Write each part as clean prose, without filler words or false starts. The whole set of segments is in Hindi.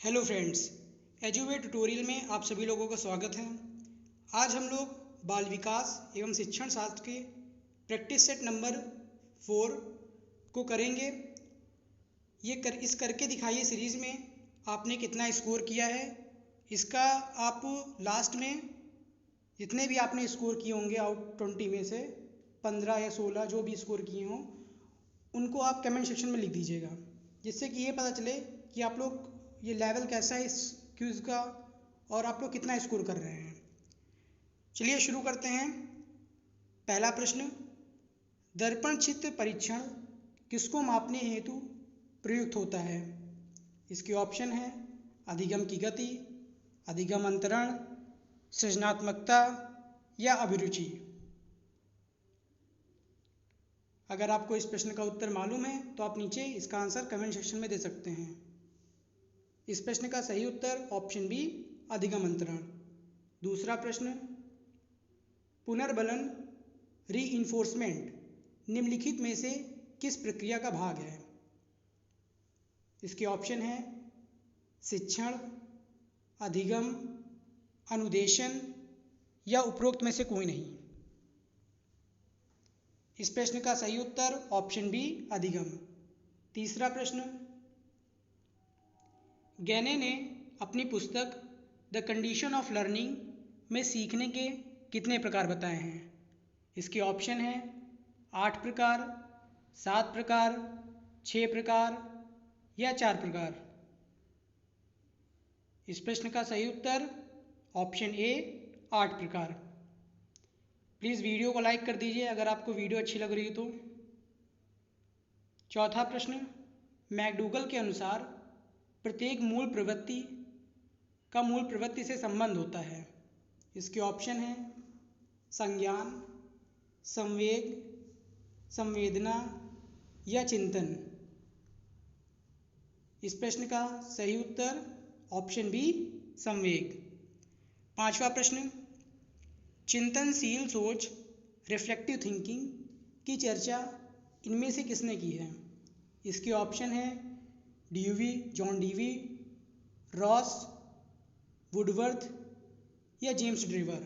हेलो फ्रेंड्स, एजुवे ट्यूटोरियल में आप सभी लोगों का स्वागत है। आज हम लोग बाल विकास एवं शिक्षण शास्त्र के प्रैक्टिस सेट नंबर 4 को करेंगे। इस करके दिखाइए सीरीज़ में आपने कितना स्कोर किया है। इसका आप लास्ट में जितने भी आपने स्कोर किए होंगे आउट 20 में से 15 या 16 जो भी स्कोर किए हों उनको आप कमेंट सेक्शन में लिख दीजिएगा, जिससे कि ये पता चले कि आप लोग ये लेवल कैसा है इस क्विज़ का और आप लोग कितना स्कोर कर रहे हैं। चलिए शुरू करते हैं। पहला प्रश्न, दर्पण चित्र परीक्षण किसको मापने हेतु प्रयुक्त होता है? इसके ऑप्शन हैं अधिगम की गति, अधिगम अंतरण, सृजनात्मकता या अभिरुचि। अगर आपको इस प्रश्न का उत्तर मालूम है तो आप नीचे इसका आंसर कमेंट सेक्शन में दे सकते हैं। इस प्रश्न का सही उत्तर ऑप्शन बी अधिगम अंतरण। दूसरा प्रश्न, पुनर्बलन रीइंफोर्समेंट निम्नलिखित में से किस प्रक्रिया का भाग है? इसके ऑप्शन हैं शिक्षण, अधिगम, अनुदेशन या उपरोक्त में से कोई नहीं। इस प्रश्न का सही उत्तर ऑप्शन बी अधिगम। तीसरा प्रश्न, गैने ने अपनी पुस्तक द कंडीशन ऑफ लर्निंग में सीखने के कितने प्रकार बताए हैं? इसके ऑप्शन हैं 8 प्रकार, 7 प्रकार, 6 प्रकार या 4 प्रकार। इस प्रश्न का सही उत्तर ऑप्शन ए 8 प्रकार। प्लीज़ वीडियो को लाइक कर दीजिए अगर आपको वीडियो अच्छी लग रही हो तो। चौथा प्रश्न, मैकडूगल के अनुसार प्रत्येक मूल प्रवृत्ति का मूल प्रवृत्ति से संबंध होता है। इसके ऑप्शन हैं संज्ञान, संवेग, संवेदना या चिंतन। इस प्रश्न का सही उत्तर ऑप्शन बी संवेग। पांचवा प्रश्न, चिंतनशील सोच रिफ्लेक्टिव थिंकिंग की चर्चा इनमें से किसने की है? इसके ऑप्शन हैं dewy, John Dewey, Ross, Woodworth या जेम्स ड्रीवर।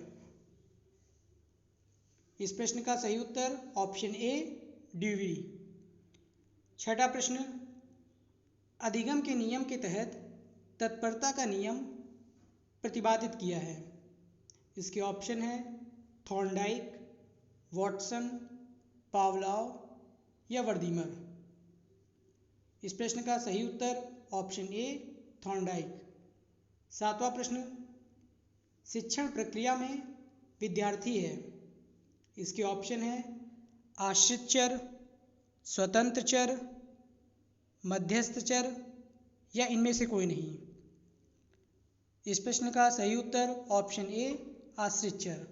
इस प्रश्न का सही उत्तर ऑप्शन ए ड्यूवी। छठा प्रश्न, अधिगम के नियम के तहत तत्परता का नियम प्रतिपादित किया है। इसके ऑप्शन हैं थॉर्नडाइक, वॉटसन, पावलोव या वर्दीमर। इस प्रश्न का सही उत्तर ऑप्शन ए थॉर्नडाइक। सातवां प्रश्न, शिक्षण प्रक्रिया में विद्यार्थी है। इसके ऑप्शन हैं आश्रित चर, स्वतंत्र चर, मध्यस्थ चर या इनमें से कोई नहीं। इस प्रश्न का सही उत्तर ऑप्शन ए आश्रित चर।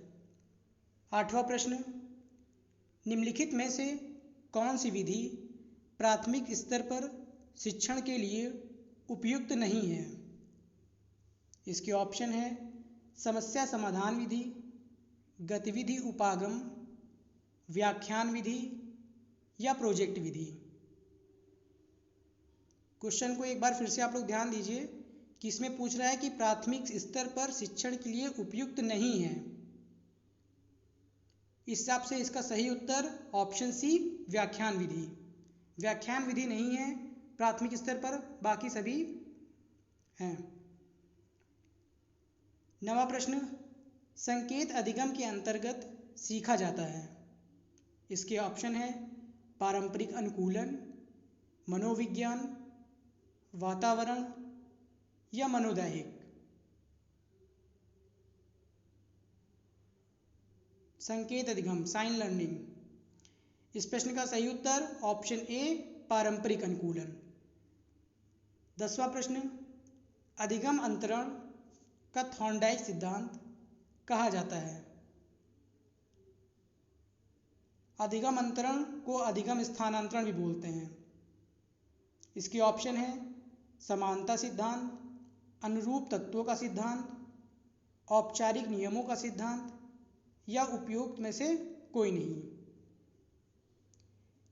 आठवां प्रश्न, निम्नलिखित में से कौन सी विधि प्राथमिक स्तर पर शिक्षण के लिए उपयुक्त नहीं है? इसके ऑप्शन हैं समस्या समाधान विधि, गतिविधि उपागम, व्याख्यान विधि या प्रोजेक्ट विधि। क्वेश्चन को एक बार फिर से आप लोग ध्यान दीजिए कि इसमें पूछ रहा है कि प्राथमिक स्तर पर शिक्षण के लिए उपयुक्त नहीं है। इस हिसाब से इसका सही उत्तर ऑप्शन सी व्याख्यान विधि। व्याख्यान विधि नहीं है प्राथमिक स्तर पर, बाकी सभी हैं। नवा प्रश्न, संकेत अधिगम के अंतर्गत सीखा जाता है। इसके ऑप्शन हैं पारंपरिक अनुकूलन, मनोविज्ञान, वातावरण या मनोदैहिक। संकेत अधिगम साइन लर्निंग। इस प्रश्न का सही उत्तर ऑप्शन ए पारंपरिक अनुकूलन। 10वां प्रश्न, अधिगम अंतरण का थॉर्नडाइक सिद्धांत कहा जाता है। अधिगम अंतरण को अधिगम स्थानांतरण भी बोलते हैं। इसके ऑप्शन हैं समानता सिद्धांत, अनुरूप तत्वों का सिद्धांत, औपचारिक नियमों का सिद्धांत या उपयुक्त में से कोई नहीं।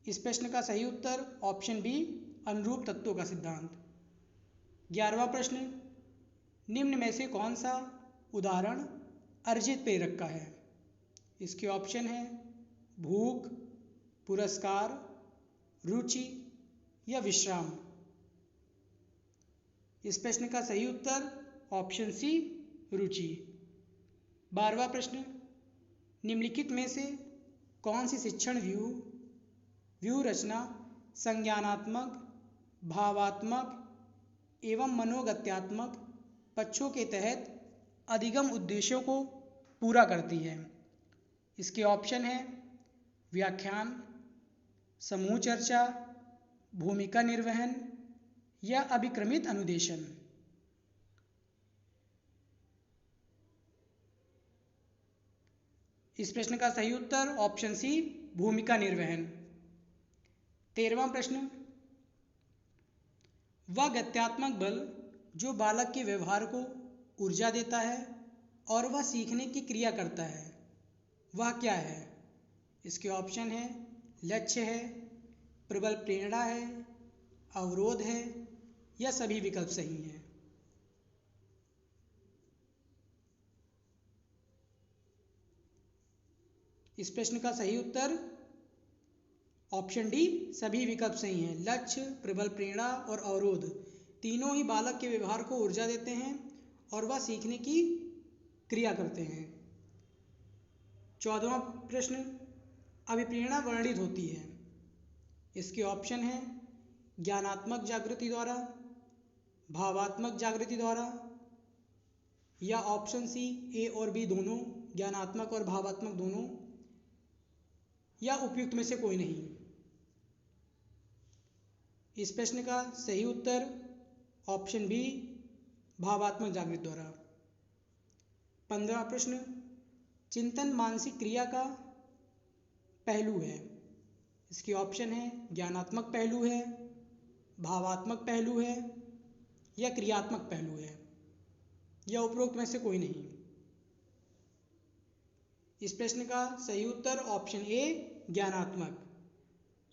इस प्रश्न का सही उत्तर ऑप्शन बी अनुरूप तत्वों का सिद्धांत। 11वां प्रश्न, निम्न में से कौन सा उदाहरण अर्जित प्रेरक का है? इसके ऑप्शन है भूख, पुरस्कार, रुचि या विश्राम। इस प्रश्न का सही उत्तर ऑप्शन सी रुचि। 12वां प्रश्न, निम्नलिखित में से कौन सी शिक्षण व्यूह रचना संज्ञानात्मक, भावात्मक एवं मनोगत्यात्मक पक्षों के तहत अधिगम उद्देश्यों को पूरा करती है? इसके ऑप्शन है व्याख्यान, समूह चर्चा, भूमिका निर्वहन या अभिक्रमित अनुदेशन। इस प्रश्न का सही उत्तर ऑप्शन सी भूमिका निर्वहन। 13वां प्रश्न, वह गत्यात्मक बल जो बालक के व्यवहार को ऊर्जा देता है और वह सीखने की क्रिया करता है, वह क्या है? इसके ऑप्शन है लक्ष्य है, प्रबल प्रेरणा है, अवरोध है या सभी विकल्प सही हैं। इस प्रश्न का सही उत्तर ऑप्शन डी सभी विकल्प सही हैं। लक्ष्य, प्रबल प्रेरणा और अवरोध तीनों ही बालक के व्यवहार को ऊर्जा देते हैं और वह सीखने की क्रिया करते हैं। 14वां प्रश्न, अभिप्रेरणा वर्णित होती है। इसके ऑप्शन है ज्ञानात्मक जागृति द्वारा, भावात्मक जागृति द्वारा या ऑप्शन सी ए और बी दोनों, ज्ञानात्मक और भावात्मक दोनों, या उपयुक्त में से कोई नहीं। इस प्रश्न का सही उत्तर ऑप्शन बी भावात्मक जागृति द्वारा। 15वां प्रश्न, चिंतन मानसिक क्रिया का पहलू है। इसके ऑप्शन है ज्ञानात्मक पहलू है, भावात्मक पहलू है या क्रियात्मक पहलू है, या उपरोक्त में से कोई नहीं। इस प्रश्न का सही उत्तर ऑप्शन ए ज्ञानात्मक।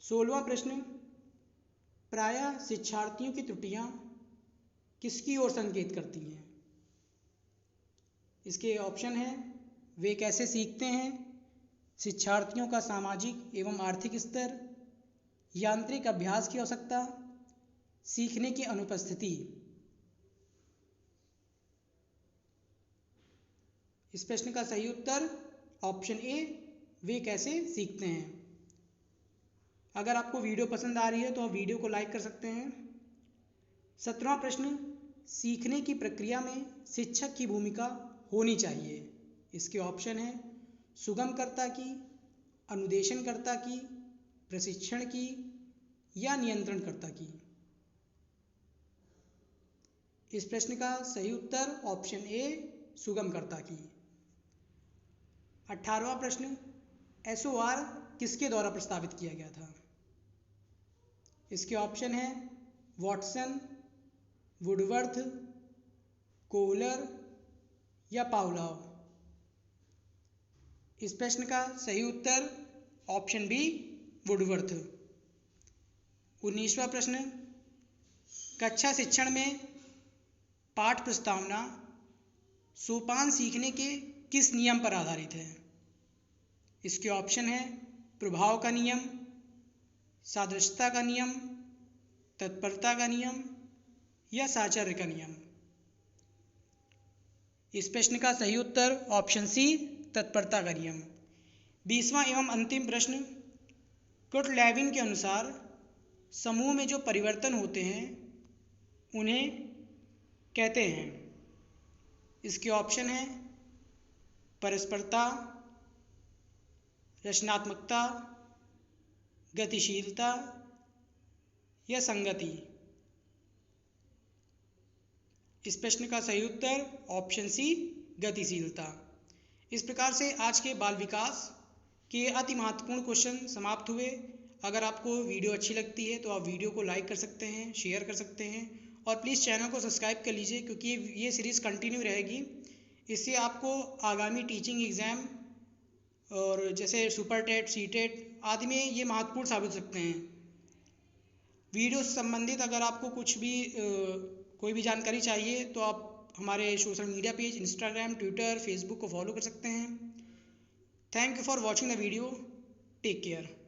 16वां प्रश्न, प्रायः शिक्षार्थियों की त्रुटियां किसकी ओर संकेत करती हैं? इसके ऑप्शन है वे कैसे सीखते हैं, शिक्षार्थियों का सामाजिक एवं आर्थिक स्तर, यांत्रिक अभ्यास की आवश्यकता, सीखने की अनुपस्थिति। इस प्रश्न का सही उत्तर ऑप्शन ए वे कैसे सीखते हैं। अगर आपको वीडियो पसंद आ रही है तो आप वीडियो को लाइक कर सकते हैं। 17वां प्रश्न, सीखने की प्रक्रिया में शिक्षक की भूमिका होनी चाहिए। इसके ऑप्शन है सुगमकर्ता की, अनुदेशनकर्ता की, प्रशिक्षण की या नियंत्रणकर्ता की। इस प्रश्न का सही उत्तर ऑप्शन ए सुगमकर्ता की। 18वां प्रश्न, एसओआर किसके द्वारा प्रस्तावित किया गया था? इसके ऑप्शन है वॉटसन, वुडवर्थ, कोहलर या पावलोव। इस प्रश्न का सही उत्तर ऑप्शन बी वुडवर्थ। 19वां प्रश्न, कक्षा शिक्षण में पाठ प्रस्तावना सोपान सीखने के किस नियम पर आधारित है? इसके ऑप्शन है प्रभाव का नियम, सादृश्यता का नियम, तत्परता का नियम या साहचर्य का नियम। इस प्रश्न का सही उत्तर ऑप्शन सी तत्परता का नियम। 20वां एवं अंतिम प्रश्न, कुर्ट लेविन के अनुसार समूह में जो परिवर्तन होते हैं उन्हें कहते हैं। इसके ऑप्शन है परस्परता, रचनात्मकता, गतिशीलता या संगति। इस प्रश्न का सही उत्तर ऑप्शन सी गतिशीलता। इस प्रकार से आज के बाल विकास के अति महत्वपूर्ण क्वेश्चन समाप्त हुए। अगर आपको वीडियो अच्छी लगती है तो आप वीडियो को लाइक कर सकते हैं, शेयर कर सकते हैं और प्लीज़ चैनल को सब्सक्राइब कर लीजिए, क्योंकि ये सीरीज़ कंटिन्यू रहेगी। इससे आपको आगामी टीचिंग एग्ज़ाम और जैसे सुपर टेट, सी टेट आदि में ये महत्वपूर्ण साबित हो सकते हैं। वीडियो से संबंधित अगर आपको कुछ भी कोई भी जानकारी चाहिए तो आप हमारे social media page Instagram, Twitter, Facebook को फॉलो कर सकते हैं। Thank you for watching the video. Take care.